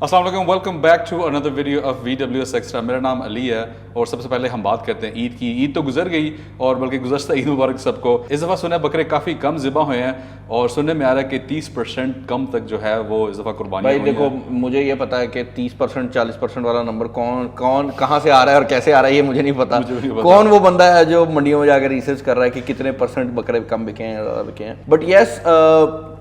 السلام علیکم، welcome back to another video of VWS extra. میرا نام علی ہے اور سب سے پہلے ہم بات کرتے ہیں عید کی۔ عید تو گزر گئی اور بلکہ گزشتہ عید مبارک سب کو۔ اس دفعہ سنا بکرے کافی کم ذبح ہوئے ہیں اور سننے میں آ رہا ہے کہ 30% کم تک جو ہے وہ اس دفعہ قربانی ہوئی ہے۔ بھائی دیکھو، مجھے یہ پتا ہے کہ 30% 40% والا نمبر کون کہاں سے آ رہا ہے اور کیسے آ رہا ہے یہ مجھے نہیں پتا۔ کون وہ بندہ ہے جو منڈیوں میں جا کر ریسرچ کر رہا ہے کہ کتنے % بکرے کم بکے ہیں زیادہ بکے ہیں۔ بٹ یس،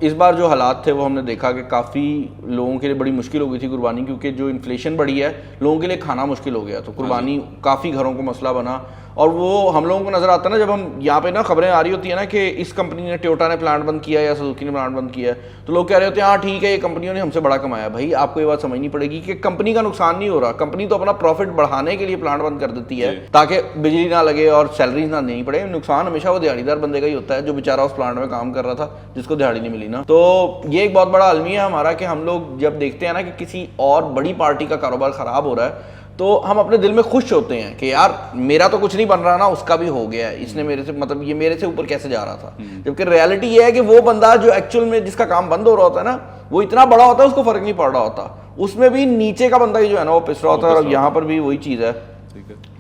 اس بار جو حالات تھے وہ ہم نے دیکھا کہ کافی لوگوں کے لیے بڑی مشکل ہو گئی تھی قربانی، کیونکہ جو انفلیشن بڑھی ہے لوگوں کے لیے کھانا مشکل ہو گیا، تو قربانی کافی گھروں کو مسئلہ بنا۔ اور وہ ہم لوگوں کو نظر آتا ہے نا، جب ہم یہاں پہ نا خبریں آ رہی ہوتی ہیں نا کہ اس کمپنی نے ٹویوٹا نے پلانٹ بند کیا یا سوزوکی نے پلانٹ بند کیا ہے، تو لوگ کہہ رہے ہوتے ہیں ہاں ٹھیک ہے یہ کمپنیوں نے ہم سے بڑا کمایا۔ بھائی آپ کو یہ بات سمجھنی پڑے گی کہ کمپنی کا نقصان نہیں ہو رہا، کمپنی تو اپنا پروفٹ بڑھانے کے لیے پلانٹ بند کر دیتی ہے تاکہ بجلی نہ لگے اور سیلریز نہ دینی پڑے۔ نقصان ہمیشہ وہ دیہڑی دار بندے کا ہی ہوتا ہے جو بیچارہ اس پلانٹ میں کام کر رہا تھا جس کو دیہڑی نہیں ملی نا۔ تو یہ ایک بہت بڑا المیہ ہے ہمارا کہ ہم لوگ جب دیکھتے ہیں نا کہ کسی اور بڑی پارٹی کا کاروبار خراب ہو رہا ہے تو ہم اپنے دل میں خوش ہوتے ہیں کہ یار میرا تو کچھ نہیں بن رہا نا، اس کا بھی ہو گیا ہے، اس نے میرے سے مطلب یہ میرے سے اوپر کیسے جا رہا تھا۔ جبکہ ریالٹی یہ ہے کہ وہ بندہ جو ایکچوئل میں جس کا کام بند ہو رہا ہوتا ہے نا، وہ اتنا بڑا ہوتا ہے اس کو فرق نہیں پڑ رہا ہوتا، اس میں بھی نیچے کا بندہ ہی جو ہے نا وہ پس رہا ہوتا ہے۔ اور یہاں پر بھی وہی چیز ہے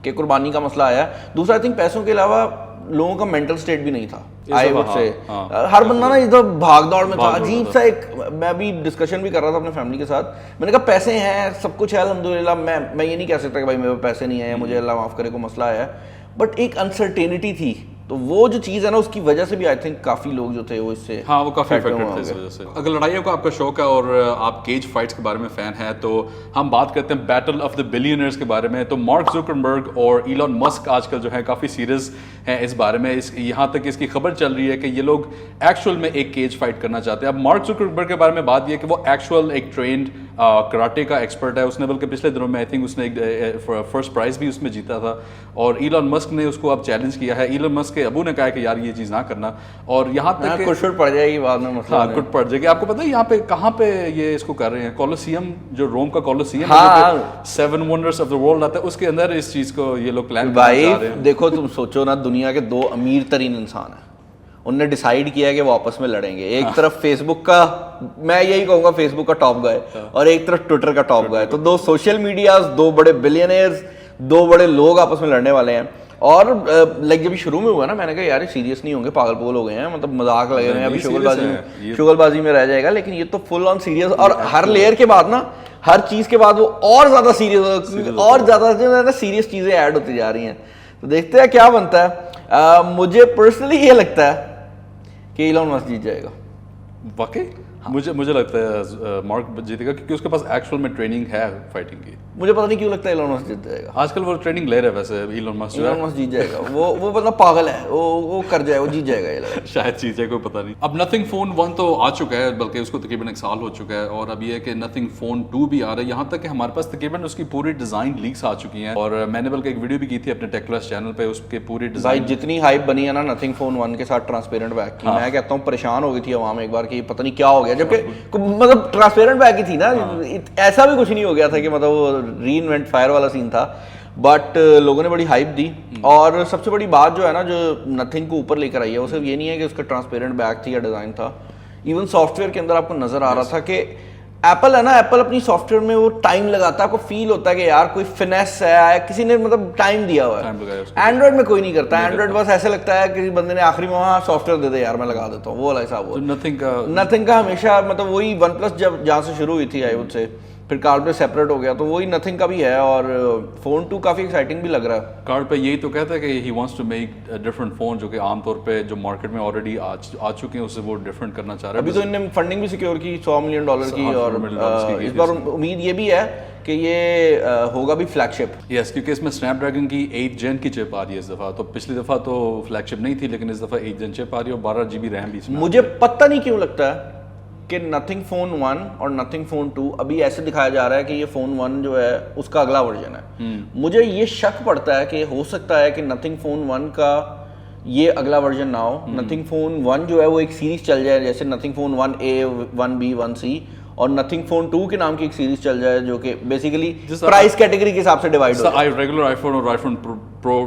کہ قربانی کا مسئلہ آیا ہے۔ دوسرا آئی تھنک پیسوں کے علاوہ لوگوں کا مینٹل سٹیٹ بھی نہیں تھا، آئی وڈ سے ہر بندہ نا ادھر بھاگ دوڑ میں تھا، عجیب سا ایک۔ میں بھی ڈسکشن بھی کر رہا تھا اپنے فیملی کے ساتھ، میں نے کہا پیسے ہیں سب کچھ ہے الحمدللہ، میں یہ نہیں کہہ سکتا کہ بھائی میرے پیسے نہیں ہیں، مجھے اللہ معاف کرے کو مسئلہ ہے، بٹ ایک انسرٹینٹی تھی۔ تو وہ جو چیز ہے نا اس کی وجہ سے بھی آئی تھنک کافی لوگ جو تھے وہ اس سے وہ کافی افیکٹڈ تھے اس وجہ سے۔ اگر لڑائیوں کا آپ کا شوق ہے اور آپ کیج فائٹس کے بارے میں فین ہیں تو ہم بات کرتے ہیں بیٹل آف دا بلینئرز کے بارے میں۔ تو مارک زکربرگ اور ایلن مسک آج کل جو ہے کافی سیریس ہیں اس بارے میں، یہاں تک اس کی خبر چل رہی ہے کہ یہ لوگ ایکچوئل میں ایک کیج فائٹ کرنا چاہتے ہیں۔ اب مارک زکربرگ کے بارے میں بات یہ ہے کہ وہ ایکچوئل ایک ٹرینڈ کراٹے کا ایکسپرٹ ہے، اس نے بلکہ پچھلے دنوں میں آئی تھنک اس نے ایک فرسٹ پرائز بھی اس میں جیتا تھا، اور ایلن مسک نے اس کو اب چیلنج کیا ہے۔ ایلن مسک کے ابو نے کہا کہ یار یہ چیز نہ کرنا، اور یہاں تک کٹ پڑ جائے گی بعد میں مسئلہ، کٹ پڑ جائے گی۔ آپ کو پتہ ہے یہاں پہ کہاں پہ یہ اس کو کر رہے ہیں؟ کولوسیم، جو روم کا کولوسیم ہے، 7 ونڈرز آف دا ورلڈ آتا ہے، اس کے اندر اس چیز کو یہ لوگ پلان کرنا چاہ رہے ہیں۔ دیکھو تم سوچو نا، دنیا کے 2 امیر ترین انسان ہیں، انہوں نے ڈیسائیڈ کیا کہ وہ آپس میں لڑیں گے۔ ایک طرف فیس بک کا، میں یہی کہوں گا فیس بک کا ٹاپ گائے، اور ایک طرف ٹویٹر کا ٹاپ گائے۔ تو 2 سوشل میڈیاز، 2 بڑے بلینئرز، 2 بڑے لوگ آپس میں لڑنے والے ہیں۔ اور لائک جب شروع میں ہوا نا، میں نے کہا یار سیریس نہیں ہوں گے، پاگل پوگل ہو گئے ہیں، مطلب مذاق لگے ہوئے ہیں، ابھی شغل بازی میں رہ جائے گا، لیکن یہ تو فل آن سیریس۔ اور ہر لیئر کے بعد نا، ہر چیز کے بعد وہ اور زیادہ سیریس، اور زیادہ جو ہے نا سیریس چیزیں ایڈ ہوتی جا رہی ہیں۔ تو دیکھتے ہیں کیا بنتا ہے۔ مجھے پرسنلی یہ لگتا ہے کہ ایلن مسک جیت جائے گا۔ واقعی مجھے لگتا ہے مارک جیتے گا، کیونکہ اس کے پاس ایکچوئل میں ٹریننگ ہے فائٹنگ کی۔ مجھے پتہ نہیں کیوں لگتا ہے ایلن مسک جیت جائے گا۔ آج کل وہ ٹریننگ لے رہے ہیں ویسے ایلن مسک جیت جائے گا، وہ مطلب پاگل ہے، وہ کر جائے، وہ جیت جائے گا، یہ لگا شاید چیز ہے، کوئی پتہ نہیں۔ اب نتھنگ فون 1 تو آ چکا ہے، بلکہ اس کو تقریباً 1 سال ہو چکا ہے، اور اب یہ ہے کہ نتھنگ فون 2 بھی آ رہا ہے، یہاں تک کہ ہمارے پاس تقریباً اس کی پوری ڈیزائن لیکس آ چکی ہیں، اور میں نے بلکہ ایک ویڈیو بھی کی تھی اپنے ٹیک پلس چینل پہ اس کے پوری ڈیزائن۔ بھائی جتنی ہائپ بنی ہے نا نتھنگ فون 1 کے ساتھ ٹرانسپیرنٹ بیک کی، میں کہتا ہوں پریشان ہو گئی تھی عوام ایک بار کہ پتہ نہیں کیا ہو گیا، جبکہ مطلب ٹرانسپیرنٹ بیک ہی تھی نا، ایسا بھی کچھ نہیں ہو گیا تھا کہ مطلب وہ ری انوینٹ فائر والا سین تھا، بٹ لوگوں نے بڑی ہائپ دی۔ اور سب سے بڑی بات جو ہے نا جو نتھنگ کو اوپر لے کر آئی ہے، وہ صرف یہ نہیں ہے کہ اس کا ٹرانسپیرنٹ بیک تھی یا ڈیزائن تھا، ایون سافٹ ویئر کے اندر آپ کو نظر آ رہا تھا کہ ایپل ہے نا، ایپل اپنی سافٹ ویئر میں وہ ٹائم لگاتا ہے، آپ کو فیل ہوتا ہے کہ یار کوئی فنیس ہے، کسی نے مطلب ٹائم دیا ہوا ہے۔ اینڈرائڈ میں کوئی نہیں کرتا، اینڈرائڈ بس ایسے لگتا ہے کسی بندے نے آخری میں وہاں سافٹ ویئر دے دے یار میں لگا دیتا ہوں، وہ والا حساب ہوا۔ نتھنگ کا ہمیشہ مطلب وہی ون پلس جہاں سے شروع ہوئی تھی آئی وڈ سے، پھر کارڈ پہ سیپریٹ ہو گیا، تو وہی نتھنگ کا بھی ہے، اور فون 2 کافی ایکسائٹنگ بھی لگ رہا ہے۔ کارڈ پہ یہی تو کہتا ہے کہ he wants to make different phone, جو کہ عام طور پہ جو مارکیٹ میں آلریڈی آ چکے ہیں اس سے وہ ڈفرنٹ کرنا چاہ رہا ہے۔ ابھی تو انہوں نے فنڈنگ بھی سیکیور کی $100 ملین کی، اور اس بار امید یہ بھی ہے کہ یہ ہوگا بھی فلیگ شپ۔ یس، کیونکہ اس میں اسنیپ ڈریگن کی 8 جن کی چپ آ رہی ہے اس دفعہ، تو پچھلی دفعہ تو فلیگ شپ نہیں تھی، لیکن اس دفعہ 8 جن چپ آ رہی ہے اور 12 GB ریم بھی اس میں۔ مجھے پتہ نہیں کیوں لگتا ہے کہ نتھنگ فون 1 اور نتھنگ فون 2 ابھی ایسے دکھایا جا رہا ہے کہ یہ فون 1 جو ہے اس کا اگلا ورژن ہے۔ مجھے یہ شک پڑتا ہے کہ ہو سکتا ہے کہ نتھنگ فون 1 کا یہ اگلا ورژن نہ ہو، نتھنگ فون 1 جو ہے وہ ایک سیریز چل جائے، جیسے nothing phone 1A 1B 1C، اور نتھنگ فون 2 کے نام کی ایک سیریز چل جائے جو کہ بیسیکلی پرائس کیٹیگری کے حساب سے ڈیوائڈ ہو جائے۔ ریگولر آئی فون اور آئی فون Pro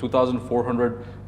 2400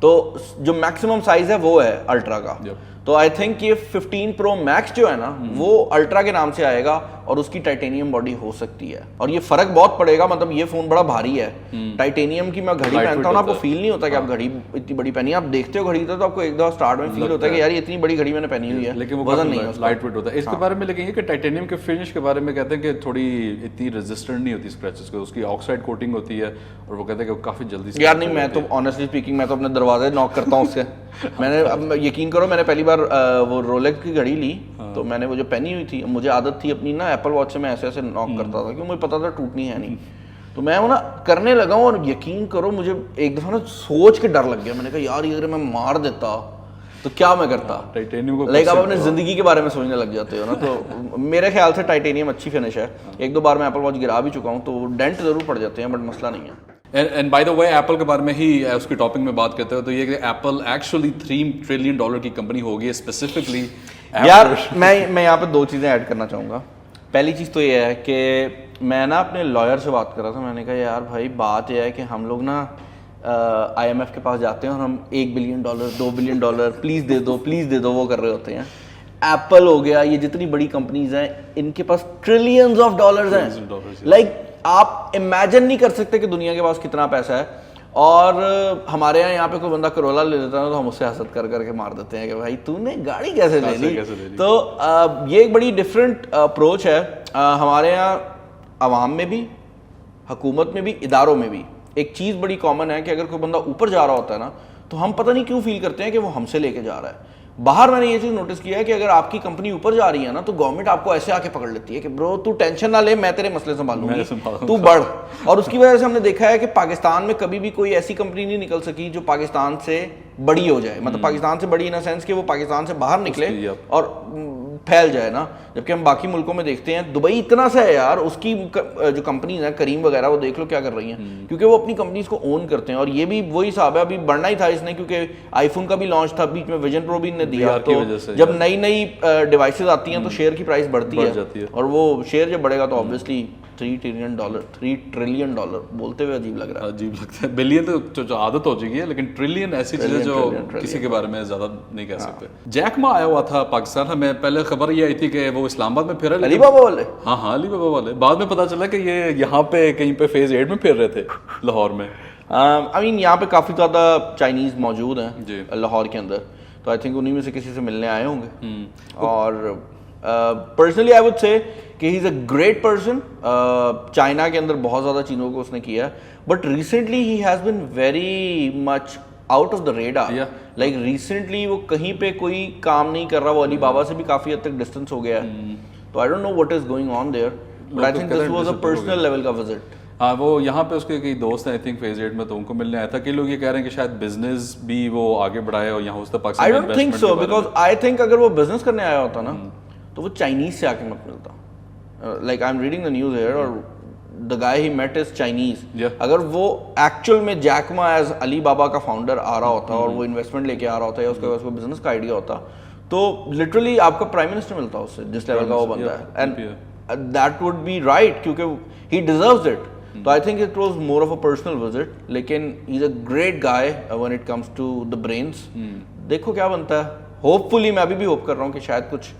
تو جو میکسیمم سائز ہے وہ ہے الٹرا کا. تو آئی تھنک یہ 15 پرو میکس جو ہے نا وہ الٹرا کے نام سے آئے گا اور اس کی ٹائٹینیم باڈی ہو سکتی ہے, اور یہ فرق بہت پڑے گا. مطلب یہ فون بڑا بھاری ہے, ٹائٹینیم کی میں گھڑی پہنتا ہوں نا, آپ کو فیل نہیں ہوتا کہ آپ گھڑی اتنی بڑی پہنی ہے. آپ دیکھتے ہو گھڑی تو آپ کو ایک دفعہ اسٹارٹ میں فیل ہوتا ہے کہ یار یہ اتنی بڑی گھڑی میں نے پہنی ہوئی ہے, لیکن وزن نہیں ہے, لائٹ ویٹ ہوتا ہے. اس کے بارے میں لیکن یہ کہ ٹائٹینیم کے فنش کے بارے میں کہتے ہیں کہ تھوڑی اتنی ریزسٹنٹ نہیں ہوتی اسکریچز کو, اس کی آکسائڈ کوٹنگ ہوتی ہے اور وہ کہتے ہیں کہ کافی جلدی سے. یار نہیں, میں تو آنیسٹلی اسپیکنگ میں تو اپنے دروازے ناک کرتا ہوں اس سے. میں نے اب یقین کرو, میں نے پہلی بار وہ رولیکس کی گھڑی لی تو میں نے وہ جو پہنی ہوئی تھی, مجھے عادت تھی اپنی نا ایپل واچ سے میں ایسے ایسے ناک کرتا تھا کیونکہ مجھے پتا تھا ٹوٹنی ہے نہیں. تو میں وہ نا کرنے لگا ہوں, اور یقین کرو مجھے ایک دفعہ نا سوچ کے ڈر لگ گیا. میں نے کہا یار یہ اگر میں مار دیتا تو کیا میں کرتا. لائک آپ اپنے زندگی کے بارے میں سوچنے لگ جاتے ہو نا. تو میرے خیال سے ٹائٹینیم اچھی فنش ہے. ایک دو بار میں ایپل واچ گرا بھی چکا ہوں تو ڈینٹ ضرور پڑ جاتے ہیں, بٹ مسئلہ نہیں ہے. And by the way apple کے بارے میں ہی اس کی ٹاپک میں بات کرتے ہو تو یہ کہ ایپل ایکچولی $3 ٹریلین کی کمپنی ہوگی ہے اسپیسیفکلی. یار میں یہاں پہ دو چیزیں ایڈ کرنا چاہوں گا. پہلی چیز تو یہ ہے کہ میں نا اپنے لائر سے بات کر رہا تھا. میں نے کہا یار بھائی بات یہ ہے کہ ہم لوگ نا IMF کے پاس جاتے ہیں اور ہم $1 بلین $2 بلین پلیز دے دو وہ کر رہے ہوتے ہیں. ایپل ہو گیا, یہ جتنی بڑی کمپنیز ہیں ان کے پاس ٹریلینز آف ڈالرز ہیں. لائک آپ امیجن نہیں کر سکتے کہ دنیا کے پاس کتنا پیسہ ہے. اور ہمارے یہاں پہ کوئی بندہ کرولا لے لیتا ہے تو ہم اس سے حسد کر کر کے مار دیتے ہیں کہ بھائی تو نے گاڑی کیسے لے لی. تو یہ ایک بڑی ڈفرینٹ اپروچ ہے. ہمارے یہاں عوام میں بھی, حکومت میں بھی, اداروں میں بھی ایک چیز بڑی کامن ہے کہ اگر کوئی بندہ اوپر جا رہا ہوتا ہے نا تو ہم پتہ نہیں کیوں فیل کرتے ہیں کہ وہ ہم سے لے کے جا رہا ہے. باہر میں نے یہ چیز نوٹس کیا ہے کہ اگر آپ کی کمپنی اوپر جا رہی ہے نا تو گورنمنٹ آپ کو ایسے آ کے پکڑ لیتی ہے کہ برو تو ٹینشن نہ لے, میں تیرے مسئلے سنبھالوں گی, تو بڑھ. اور اس کی وجہ سے ہم نے دیکھا ہے کہ پاکستان میں کبھی بھی کوئی ایسی کمپنی نہیں نکل سکی جو پاکستان سے بڑی ہو جائے. مطلب پاکستان سے بڑی ان اے سینس کہ وہ پاکستان سے باہر نکلے اور پھیل جائے نا. جبکہ ہم باقی ملکوں میں دیکھتے ہیں, دبئی اتنا سا ہے یار, اس کی جو کمپنیز ہیں کریم وغیرہ, وہ دیکھ لو کیا کر رہی ہیں کیونکہ وہ اپنی کمپنیز کو اون کرتے ہیں. اور یہ بھی وہی حساب ہے, ابھی بڑھنا ہی تھا اس نے کیونکہ آئی فون کا بھی لانچ تھا بیچ میں, ویژن پرو بھی نے دیا. تو جب نئی ڈیوائسز آتی ہیں تو شیئر کی پرائس بڑھتی ہے, اور وہ شیئر جب بڑھے گا تو آبویسلی $3 ٹریلین بولتے ہوئے عجیب لگ رہا ہے. عجیب لگتا ہے. بلین تو جو عادت ہو چکی ہے, لیکن ٹریلین ایسی چیز ہے جو کسی کے بارے میں زیادہ نہیں کہہ سکتے. جیک ما آیا ہوا تھا پاکستان, ہمیں پہلے خبر یہ آئی تھی کہ وہ اسلام آباد میں پھر رہے, علی بابا والے. ہاں علی بابا والے. بعد میں پتا چلا کہ یہ یہاں پہ کہیں پہ فیز 8 میں پھر رہے تھے لاہور میں. آئی مین یہاں پہ کافی زیادہ چائنیز موجود ہیں لاہور کے اندر, تو آئی تھنک انہیں میں سے کسی سے ملنے آئے ہوں گے. اور پرسنلی آئی وڈ سے کہ ہی is a great person. China کے اندر بہت زیادہ چیزوں کو اس نے کیا ہے, but recently he has been very much out of the radar. Like recently وہ کہیں پہ کوئی کام نہیں کر رہا, وہ علی بابا سے بھی کافی حد تک ڈسٹینس ہو گیا ہے. تو I don't know what is going on there, but I think this was a personal level کا وزٹ. ہاں وہ یہاں پہ اس کے کئی دوست ہیں, آئی تھنک فیز 8 میں, تو ان کو ملنے آیا تھا. کئی لوگ یہ کہہ رہے ہیں کہ شاید بزنس بھی وہ آگے بڑھائے اور یہاں اس طرح Pakistan. I don't think so, because I think اگر وہ بزنس کرنے آیا ہوتا نا تو وہ چائنیز سے آ کے مت ملتا. Like I am reading the news here, اور the guy he meat is Chinese. اگر وہ ایکچوئل میں جیک ما ایز علی بابا کا فاؤنڈر آ رہا ہوتا اور وہ انویسٹمنٹ لے کے آ رہا ہوتا یا اس کے پاس کوئی بزنس کا آئیڈیا ہوتا, تو لٹرلی آپ کا پرائم منسٹر ملتا اس سے جس لیول کا وہ بنتا ہے. And that would be right کیونکہ ہی ڈیزروز اٹ. تو I think it was more of a personal visit, لیکن he is a great guy when it comes to the brains. دیکھو کیا بنتا ہے. ہوپ فلی میں ابھی بھی ہوپ کر رہا ہوں کہ شاید کچھ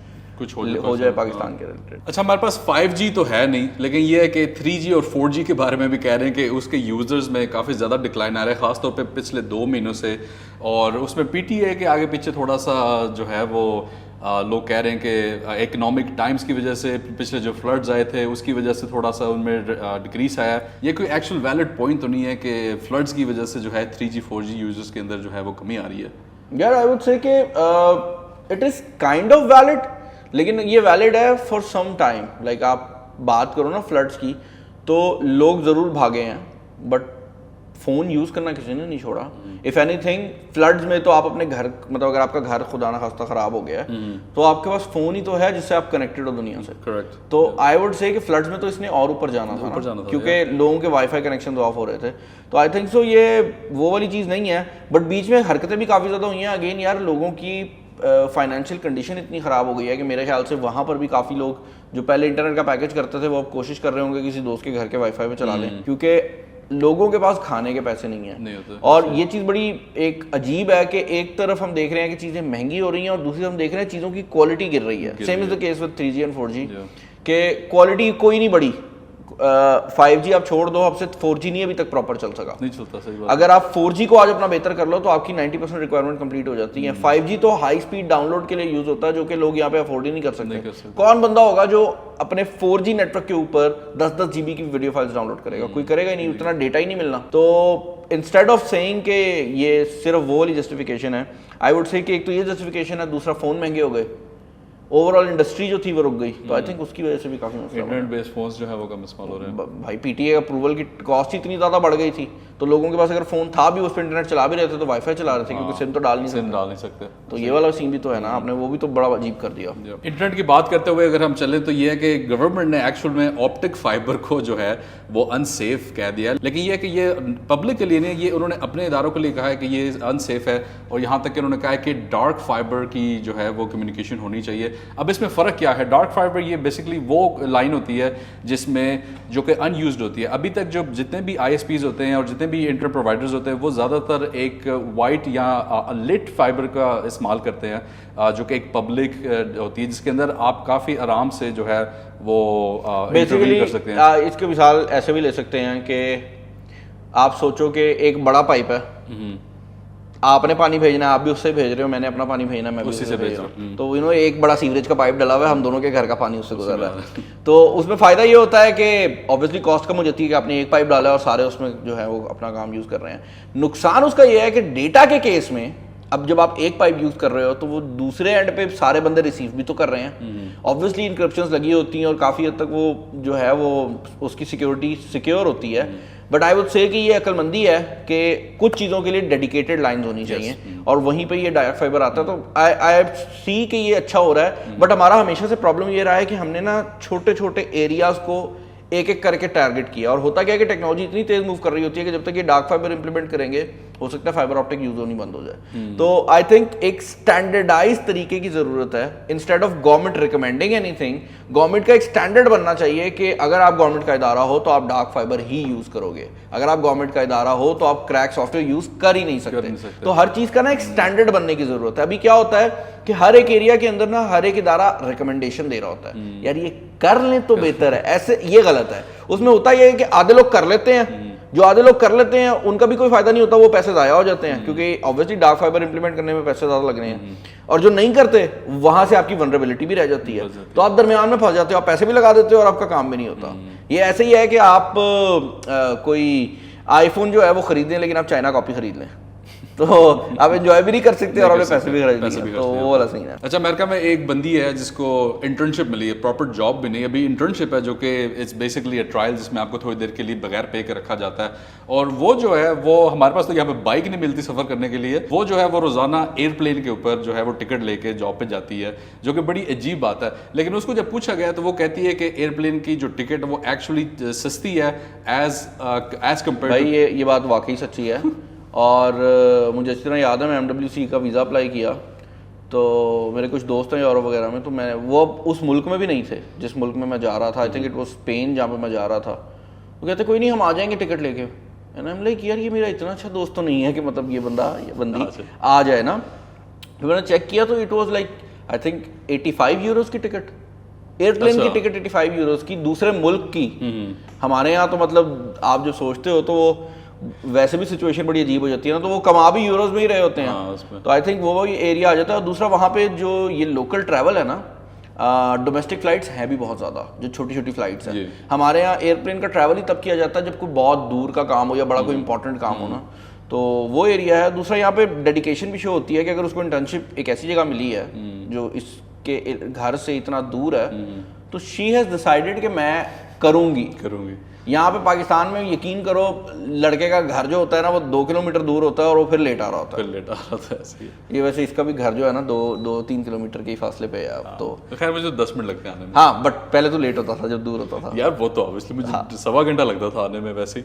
ہو جائے پاکستان کے ریلیٹڈ. اچھا ہمارے پاس 5G تو ہے نہیں, لیکن یہ ہے کہ 3G اور 4G کے بارے میں بھی کہہ رہے ہیں کہ اس کے یوزرز میں کافی زیادہ ڈکلائن آ رہا ہے, خاص طور پہ پچھلے 2 مہینوں سے. اور اس میں PTA کے آگے پیچھے تھوڑا سا جو ہے وہ لوگ کہہ رہے ہیں کہ اکنامک ٹائمز کی وجہ سے پچھلے جو فلڈز آئے تھے اس کی وجہ سے تھوڑا سا ان میں ڈکریز آیا. یہ کوئی ایکچوئل ویلڈ پوائنٹ تو نہیں ہے کہ فلڈز کی وجہ سے جو ہے 3G 4G یوزرز کے اندر جو ہے وہ کمی آ رہی ہے. یار آئی وڈ سے کہ it is kind of valid, لیکن یہ ویلڈ ہے فار سم ٹائم. لائک آپ بات کرو نا فلڈس کی تو لوگ ضرور بھاگے ہیں, بٹ فون یوز کرنا کسی نے نہیں چھوڑا. اف اینی تھنگ فلڈز میں تو آپ اپنے گھر, مطلب اگر آپ کا گھر خدا نخواستہ خراب ہو گیا ہے تو آپ کے پاس فون ہی تو ہے جس سے آپ کنیکٹڈ ہو دنیا سے. کریکٹ. تو آئی وڈ سے کہ فلڈز میں تو اس نے اور اوپر جانا تھا کیونکہ لوگوں کے وائی فائی کنیکشن تو آف ہو رہے تھے. تو آئی تھنک سو یہ وہ والی چیز نہیں ہے, بٹ بیچ میں حرکتیں بھی کافی زیادہ ہوئی ہیں. اگین یار لوگوں کی فائنینشیل کنڈیشن اتنی خراب ہو گئی ہے کہ میرے خیال سے وہاں پر بھی کافی لوگ جو پہلے انٹرنیٹ کا پیکج کرتے تھے وہ اب کوشش کر رہے ہوں گے کسی دوست کے گھر کے وائی فائی پہ چلا لیں, کیونکہ لوگوں کے پاس کھانے کے پیسے نہیں ہیں اور یہ چیز بڑی ایک عجیب ہے کہ ایک طرف ہم دیکھ رہے ہیں کہ چیزیں مہنگی ہو رہی ہیں اور دوسری طرف ہم دیکھ رہے ہیں چیزوں کی کوالٹی گر رہی ہے. Same is the case with 3G and 4G کہ کوالٹی کوئی نہیں بڑی. 5G آپ چھوڑ دو, اب سے 4G نہیں ابھی تک پراپر چل سکا, نہیں چلتا صحیح بات. اگر آپ 4G کو آج اپنا بہتر کر لو تو آپ کی 90% ریکوائرمنٹ کمپلیٹ ہو جاتی ہے. 5G تو ہائی اسپیڈ ڈاؤن لوڈ کے لیے یوز ہوتا ہے جو کہ لوگ یہاں پہ افورڈ ہی نہیں کر سکتے. کون بندہ ہوگا جو اپنے 4G نیٹ ورک کے اوپر 10 GB کی ویڈیو فائلز ڈاؤن لوڈ کرے گا؟ کوئی کرے گا ہی نہیں, اتنا ڈیٹا ہی نہیں ملنا. تو انسٹیڈ آف سیئنگ کہ یہ صرف وہ والی جسٹیفیکیشن ہے, آئی وڈ سے کہ ایک تو یہ جسٹیفیکیشن ہے, دوسرا فون مہنگے ہو گئے, اوور آل انڈسٹری جو تھی وہ رک گئی. تو آئی تھنک اس کی وجہ سے بھی کافی مسئلہ انٹرنیٹ بیس فونز جو ہے وہ کم استعمال ہو رہے ہیں. بھائی پی ٹی اے اپروول کی کاسٹ اتنی زیادہ بڑھ گئی تھی تو لوگوں کے پاس اگر فون تھا بھی اس پہ انٹرنیٹ چلا بھی رہے تھے تو وائی فائی چلا رہے تھے کیونکہ سم تو ڈال نہیں سکتے. تو یہ والا سین بھی تو ہے نا, آپ نے وہ بھی تو بڑا عجیب کر دیا. انٹرنیٹ کی بات کرتے ہوئے اگر ہم چلیں تو یہ ہے کہ گورنمنٹ نے ایکچوئل میں آپٹک فائبر کو جو ہے وہ انسیف کہہ دیا, لیکن یہ ہے کہ یہ پبلک کے لیے نہیں, یہ انہوں نے اپنے اداروں کے لیے کہا ہے کہ یہ انسیف ہے, اور یہاں تک کہ انہوں نے کہا ہے کہ ڈارک فائبر کی جو ہے وہ کمیونیکیشن ہونی چاہیے. اب اس میں فرق کیا ہے؟ ڈارک فائبر یہ بیسکلی وہ لائن ہوتی ہے جس میں جو کہ ان یوزڈ ہوتی ہے. ابھی تک جو جتنے بھی آئی ایس پیز ہوتے ہیں اور جتنے بھی انٹرنیٹ پرووائڈرز ہوتے ہیں وہ زیادہ تر ایک وائٹ یا لٹ فائبر کا استعمال کرتے ہیں جو کہ ایک پبلک ہوتی ہے جس کے اندر آپ کافی آرام سے جو ہے وہ انٹرویو کر سکتے ہیں. اس کی مثال ایسے بھی لے سکتے ہیں کہ آپ سوچو کہ ایک بڑا پائپ ہے, آپ نے پانی بھیجنا ہے, آپ بھی اس سے بھیج رہے ہو, میں نے اپنا پانی بھیجنا ہے, میں بھی اسی سے بھیج رہا ہوں. تو ایک بڑا سیوریج کا پائپ ڈلا ہوا ہے, ہم دونوں کے گھر کا پانی اس سے گزر رہا ہے. تو اس میں فائدہ یہ ہوتا ہے کہ obviously کاسٹ کم ہو جاتی ہے کہ آپ نے ایک پائپ ڈالا ہے اور سارے اس میں جو ہے وہ اپنا کام یوز کر رہے ہیں. نقصان اس کا یہ ہے کہ ڈیٹا کے کیس میں اب جب آپ ایک پائپ یوز کر رہے ہو تو وہ دوسرے اینڈ پہ سارے بندے ریسیو بھی تو کر رہے ہیں. obviously انکرپشنز لگی ہوتی ہیں اور کافی حد تک وہ جو ہے وہ اس کی سیکیورٹی سیکیور ہوتی ہے. بٹ آئی وڈ سے کہ یہ عقل مندی ہے کہ کچھ چیزوں کے لیے ڈیڈیکیٹڈ لائنز ہونی چاہیے اور وہیں پہ یہ ڈائریکٹ فائبر آتا ہے. تو آئی سی کہ یہ اچھا ہو رہا ہے. بٹ ہمارا ہمیشہ سے پرابلم یہ رہا ہے کہ ہم نے نا چھوٹے چھوٹے ایریاز کو ایک ایک کر کے ٹارگٹ کیا, اور ہوتا کیا ہے کہ ٹیکنالوجی اتنی تیز موو کر رہی ہوتی ہے کہ جب تک یہ ڈارک فائبر امپلیمنٹ کریں گے ہو سکتا ہے فائبر آپٹک یوز ہونی بند ہو جائے. تو آئی تھنک ایک اسٹینڈرڈائز طریقے کی ضرورت ہے. Instead of government recommending any thing, government کا ایک اسٹینڈرڈ بننا چاہیے کہ اگر آپ گورنمنٹ کا ادارہ ہو تو آپ ڈارک فائبر ہی یوز کرو گے, اگر آپ گورنمنٹ کا ادارہ ہو تو آپ کریک سافٹ ویئر یوز کر ہی نہیں سکتے. تو ہر چیز کا نا ایک اسٹینڈرڈ بننے کی ضرورت ہے. ابھی کیا ہوتا ہے کہ ہر ایک ایریا کے اندر نا ہر ایک ادارہ ریکمنڈیشن دے رہا ہوتا ہے, یار یہ کر لیں تو بہتر ہے, ایسے یہ غلط ہے. اس میں ہوتا یہ ہے کہ آدھے لوگ کر لیتے ہیں, جو آدھے لوگ کر لیتے ہیں ان کا بھی کوئی فائدہ نہیں ہوتا, وہ پیسے ضائع ہو جاتے ہیں کیونکہ obviously ڈارک فائبر امپلیمنٹ کرنے میں پیسے زیادہ لگ رہے ہیں, اور جو نہیں کرتے وہاں سے آپ کی ولنریبلٹی بھی رہ جاتی ہے. تو آپ درمیان میں پھنس جاتے ہو, آپ پیسے بھی لگا دیتے ہو اور آپ کا کام بھی نہیں ہوتا. یہ ایسے ہی ہے کہ آپ کوئی آئی فون جو ہے وہ خریدیں لیکن آپ چائنا کاپی خرید لیں تو آپ انجوائے بھی نہیں کر سکتے اور اپنے پیسے بھی خرید لیں, تو وہ والا سین ہے. اچھا, امریکہ میں ایک بندی ہے جس کو انٹرنشپ ملی ہے, پراپر جاب بھی نہیں, ابھی انٹرنشپ ہے جو کہ اٹس بیسکلی اے ٹرائل جس میں آپ کو تھوڑی دیر کے لیے بغیر پے کے رکھا جاتا ہے. اور وہ جو ہے وہ ہمارے پاس تو یہاں پہ بائک نہیں ملتی سفر کرنے کے لیے, وہ جو ہے وہ روزانہ ایئر پلین کے اوپر جو ہے وہ ٹکٹ لے کے جاب پہ جاتی ہے, جو کہ بڑی عجیب بات ہے. لیکن اس کو جب پوچھا گیا تو وہ کہتی ہے کہ ایئر پلین کی جو ٹکٹ وہ ایکچولی سستی ہے ایز کمپیئر. بھائی یہ بات واقعی سچی ہے, اور مجھے اس طرح یاد ہے میں MWC کا ویزا اپلائی کیا تو میرے کچھ دوست ہیں یورپ وغیرہ میں, تو میں وہ اس ملک میں بھی نہیں تھے جس ملک میں میں جا رہا تھا. I think it was Spain جہاں پہ میں جا رہا تھا. وہ کہتے کوئی نہیں ہم آ جائیں گے ٹکٹ لے کے. لائک یار یہ میرا اتنا اچھا دوست تو نہیں ہے کہ مطلب یہ بندی آ جائے نا. میں نے چیک کیا تو it was like I think 85 euros کی ٹکٹ, ایئر پلین کی ٹکٹ 85 یوروز کی, دوسرے ملک کی. ہمارے یہاں تو مطلب آپ جو سوچتے ہو تو وہ ویسے بھی سچویشن بڑی عجیب ہو جاتی ہے نا, تو وہ کما بھی یوروز میں ہی رہے ہوتے ہیں. تو آئی تھنک وہ ایریا آ جاتا ہے. اور دوسرا وہاں پہ جو یہ لوکل ٹریول ہے نا, ڈومیسٹک فلائٹس ہیں بھی بہت زیادہ, جو چھوٹی چھوٹی فلائٹس ہیں. ہمارے یہاں ایئر پلین کا ٹریول ہی تب کیا جاتا ہے جب کوئی بہت دور کا کام ہو یا بڑا کوئی امپورٹنٹ کام ہو نا, تو وہ ایریا ہے. دوسرا یہاں پہ ڈیڈیکیشن بھی شو ہوتی ہے کہ اگر اس کو انٹرنشپ ایک ایسی جگہ ملی ہے جو اس کے گھر سے اتنا دور ہے تو شی ہیز ڈیسائیڈڈ کہ میں کروں گی. یہاں پہ پاکستان میں یقین کرو لڑکے کا گھر جو ہوتا ہے نا وہ 2 کلومیٹر دور ہوتا ہے اور وہ پھر لیٹ آ رہا ہوتا ہے. یہ ویسے اس کا بھی گھر جو ہے نا 2-3 کلومیٹر کے فاصلے پہ ہے اب تو. خیر مجھے 10 منٹ لگتے ہیں آنے میں. ہاں بٹ پہلے تو لیٹ ہوتا تھا جب دور ہوتا تھا یار, وہ تو obviously مجھے 1.25 گھنٹہ لگتا تھا آنے میں ویسے ہی.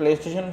PlayStation